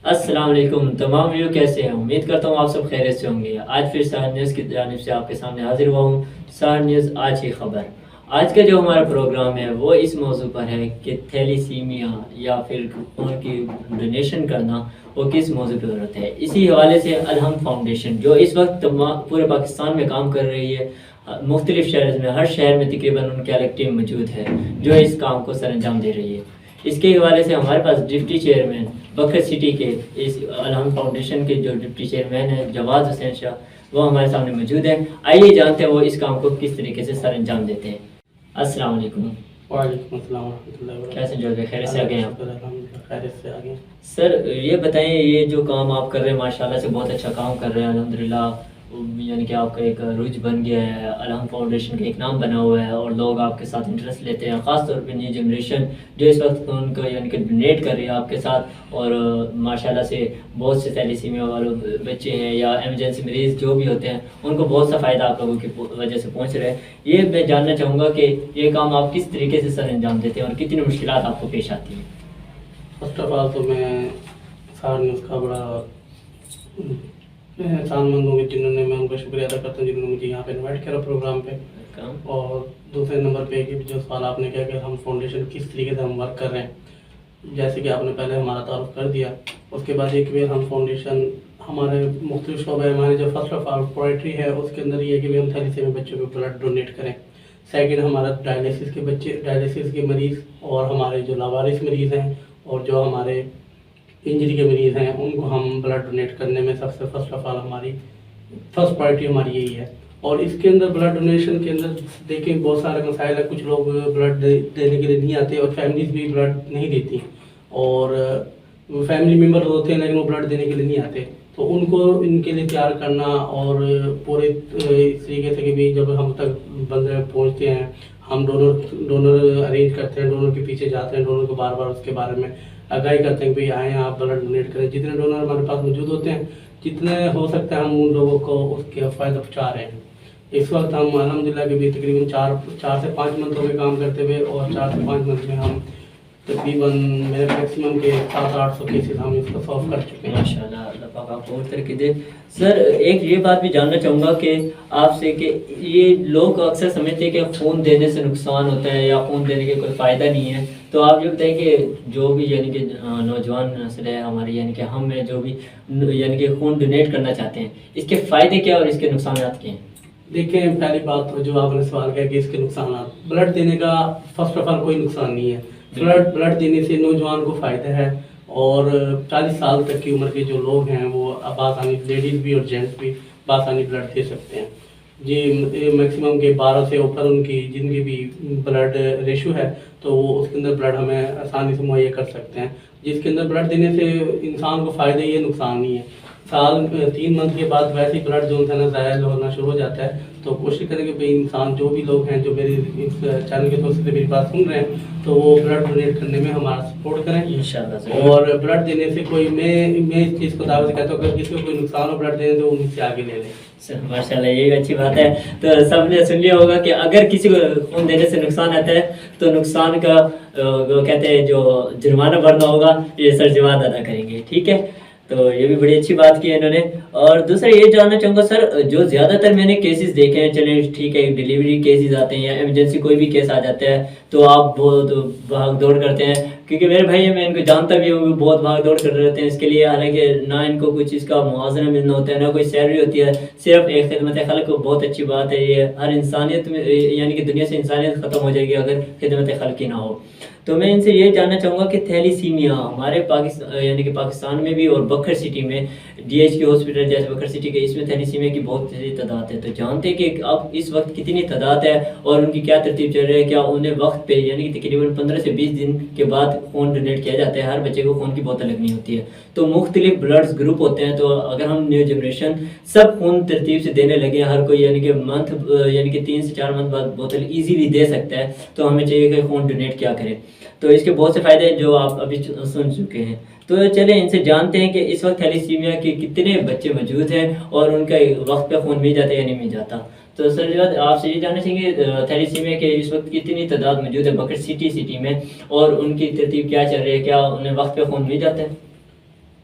السلام علیکم تمام ویو، کیسے ہیں؟ امید کرتا ہوں آپ سب خیریت سے ہوں گے۔ آج پھر سہر نیوز کی جانب سے آپ کے سامنے حاضر ہوا ہوں۔ سہر نیوز آج کی خبر۔ آج کا جو ہمارا پروگرام ہے وہ اس موضوع پر ہے کہ تھیلیسیمیا یا پھر خون کی ڈونیشن کرنا وہ کس موضوع پہ ضرورت ہے۔ اسی حوالے سے الہم فاؤنڈیشن جو اس وقت پورے پاکستان میں کام کر رہی ہے، مختلف شہر میں، ہر شہر میں تقریباً ان کی الگ ٹیم موجود ہے جو اس کام کو سر انجام دے رہی ہے۔ اس کے حوالے سے ہمارے پاس ڈپٹی چیئرمین بکر سٹی کے اس الہم فاؤنڈیشن کے جو ڈپٹی چیئرمین ہیں جواز حسین شاہ، وہ ہمارے سامنے موجود ہیں۔ آئیے جانتے ہیں وہ اس کام کو کس طریقے سے سر انجام دیتے ہیں۔ السلام علیکم۔ وعلیکم السلام ورحمۃ اللہ وبرکاتہ۔ کیسے جو خیریت سے آگے ہیں آپ؟ الحمدللہ خیریت سے آگے۔ سر یہ بتائیں، یہ جو کام آپ کر رہے ہیں ماشاءاللہ سے بہت اچھا کام کر رہے ہیں الحمدللہ، یعنی کہ آپ کا ایک روج بن گیا ہے، الہم فاؤنڈیشن کا ایک نام بنا ہوا ہے اور لوگ آپ کے ساتھ انٹرسٹ لیتے ہیں، خاص طور پہ نیو جنریشن جو اس وقت ان کو یعنی کہ ڈونیٹ کر رہی ہے آپ کے ساتھ، اور ماشاءاللہ سے بہت سے تھیلیسیمیا والے بچے ہیں یا ایمرجنسی مریض جو بھی ہوتے ہیں ان کو بہت سا فائدہ آپ لوگوں کی وجہ سے پہنچ رہا ہے۔ یہ میں جاننا چاہوں گا کہ یہ کام آپ کس طریقے سے سر انجام دیتے ہیں اور کتنی مشکلات آپ کو پیش آتی ہیں؟ فرسٹ آف آل تو میں سہر نیوز کا بڑا احسان مند ہوں جنہوں نے، میں ان کا شکریہ ادا کرتا ہوں جنہوں نے مجھے یہاں پہ انوائٹ کرا پروگرام پہ۔ اور دوسرے نمبر پہ کہ جو سوال آپ نے کیا کہ ہم فاؤنڈیشن کس طریقے سے ہم ورک کر رہے ہیں، جیسے کہ آپ نے پہلے ہمارا تعارف کر دیا، اس کے بعد ایک ہم فاؤنڈیشن ہمارے مختلف شعبے، ہمارے جو فرسٹ آف آل پوئٹری ہے اس کے اندر یہ ہے کہ ہم تھیلیسیمیا بچوں کو بلڈ ڈونیٹ کریں۔ سیکنڈ ہمارا ڈائلیسس کے بچے، ڈائلیسس کے مریض اور ہمارے جو لاوارث مریض ہیں اور جو ہمارے انجری کے مریض ہیں ان کو ہم بلڈ ڈونیٹ کرنے میں سب سے فرسٹ آف آل ہماری فرسٹ پرائرٹی ہماری یہی ہے۔ اور اس کے اندر بلڈ ڈونیشن کے اندر دیکھیں بہت سارے مسائل ہیں، کچھ لوگ بلڈ دینے کے لیے نہیں آتے اور فیملیز بھی بلڈ نہیں دیتی، اور فیملی ممبر ہوتے ہیں لیکن وہ بلڈ دینے کے لیے نہیں آتے، تو ان کو ان کے لیے تیار کرنا اور پورے اس طریقے سے کہ بھی جب ہم تک بندے پہنچتے ہیں ہم ڈونر ارینج کرتے ہیں، ڈونر کے پیچھے جاتے ہیں، ڈونر کو بار بار اس کے بارے میں آگاہی کرتے ہیں کہ بھائی آئیں آپ بلڈ ڈونیٹ کریں۔ جتنے ڈونر ہمارے پاس موجود ہوتے ہیں، جتنے ہو سکتا ہے ہم ان لوگوں کو اس کے فائدہ پہنچا رہے ہیں۔ اس وقت ہم الحمدللہ کے بھی تقریباً 4 سے 5 منتھوں میں کام کرتے ہوئے، اور 4 سے 5 منتھ میں ہم تقریباً میرے میکسیمم کے 700-800 کیسز ہم اس کو سالو کر چکے ہیں۔ ماشاء اللہ، اللہ پاک آپ کو اور ترقی دے۔ سر ایک یہ بات بھی جاننا چاہوں گا کہ آپ سے کہ یہ لوگ اکثر سمجھتے ہیں کہ خون دینے سے نقصان ہوتا ہے یا خون دینے کے کوئی فائدہ نہیں ہے، تو آپ یہ بتائیں کہ جو بھی یعنی کہ نوجوان نسل ہے ہماری، یعنی کہ ہم ہیں جو بھی یعنی کہ خون ڈونیٹ کرنا چاہتے ہیں، اس کے فائدے کیا اور اس کے نقصانات کیا ہیں؟ دیکھیں پہلی بات تو جو آپ نے سوال کیا کہ اس کے نقصانات، بلڈ دینے کا فرسٹ آف آل کوئی نقصان نہیں ہے۔ بلڈ دینے سے نوجوان کو فائدہ ہے، اور 40 سال تک کی عمر کے جو لوگ ہیں وہ بآسانی، لیڈیز بھی اور جینٹس بھی بآسانی بلڈ دے سکتے ہیں جی۔ میکسیمم کے 12 سے اوپر ان کی جن کی بھی بلڈ ریشو ہے تو وہ اس کے اندر بلڈ ہمیں آسانی سے مہیا کر سکتے ہیں، جس کے اندر بلڈ دینے سے انسان کو فائدہ ہی ہے، نقصان نہیں ہے۔ سال 3 منتھ کے بعد ویسے ہی بلڈ جو ہے نا ضائع ہونا شروع ہو جاتا ہے، تو کوشش کریں کہ بھائی انسان جو بھی لوگ ہیں جو میرے اس چینل کے دوست سے میری بات سن رہے ہیں تو وہ بلڈ ڈونیٹ کرنے میں ہمارا سپورٹ کریں انشاءاللہ۔ اور بلڈ دینے سے کوئی میں اس چیز کو دعوت سے کہتا ہوں کہ کسی کو کوئی نقصان ہو بلڈ دینے تو ان سے آگے لے لیں۔ ماشاء اللہ، یہ اچھی بات ہے۔ تو سب نے سن لیا ہوگا کہ اگر کسی کو خون دینے سے نقصان آتا ہے تو نقصان کا کہتے ہیں جو جرمانہ بھرنا ہوگا یہ سر جواد ادا کریں گے، ٹھیک ہے؟ تو یہ بھی بڑی اچھی بات کی ہے انہوں نے۔ اور دوسرا یہ جاننا چاہوں گا سر، جو زیادہ تر میں نے کیسز دیکھے ہیں، چلیں ٹھیک ہے ڈیلیوری کیسز آتے ہیں یا ایمرجنسی کوئی بھی کیس آ جاتا ہے تو آپ بہت بھاگ دوڑ کرتے ہیں، کیونکہ میرے بھائی میں ان کو جانتا بھی ہوں، بہت بھاگ دوڑ کر رہتے ہیں اس کے لیے، حالانکہ نہ ان کو کچھ اس کا موازنہ ملنا ہوتا ہے نہ کوئی سیلری ہوتی ہے، صرف ایک خدمت خلق۔ بہت اچھی بات ہے یہ، ہر انسانیت میں یعنی کہ دنیا سے انسانیت ختم ہو جائے گی اگر خدمت خلقی نہ ہو۔ تو میں ان سے یہ جاننا چاہوں گا کہ تھیلیسیمیا ہمارے پاکستان یعنی کہ پاکستان میں بھی اور بکر سٹی میں ڈی ایچ کے ہاسپٹل جیسے بکر سٹی کے، اس میں تھیلیسیمیا کی بہت سی تعداد ہے، تو جانتے ہیں کہ اب اس وقت کتنی تعداد ہے اور ان کی کیا ترتیب چل رہی ہے؟ کیا انہیں وقت پہ یعنی کہ تقریباً 15 سے 20 دن کے بعد خون ڈونیٹ کیا جاتا ہے؟ ہر بچے کو خون کی بوتل لگنی ہوتی ہے، تو مختلف بلڈ گروپ ہوتے ہیں، تو اگر ہم نیو جنریشن سب خون ترتیب سے دینے لگے، ہر کوئی یعنی کہ منتھ یعنی کہ 3 سے 4 منتھ بعد بوتل ایزیلی دے سکتا ہے، تو ہمیں چاہیے کہ خون ڈونیٹ کیا کریں۔ تو اس کے بہت سے فائدے ہیں جو آپ ابھی سن چکے ہیں، تو چلیں ان سے جانتے ہیں کہ اس وقت تھیلیسیمیا کے کتنے بچے موجود ہیں اور ان کا وقت پہ خون مل جاتا ہے یا نہیں مل جاتا۔ تو سر جو آپ سے یہ جاننا چاہیں گے تھیلیسیمیا کے اس وقت کتنی تعداد موجود ہے بکر سٹی میں، اور ان کی ترتیب کیا چل رہی ہے؟ کیا انہیں وقت پہ خون مل جاتا ہے؟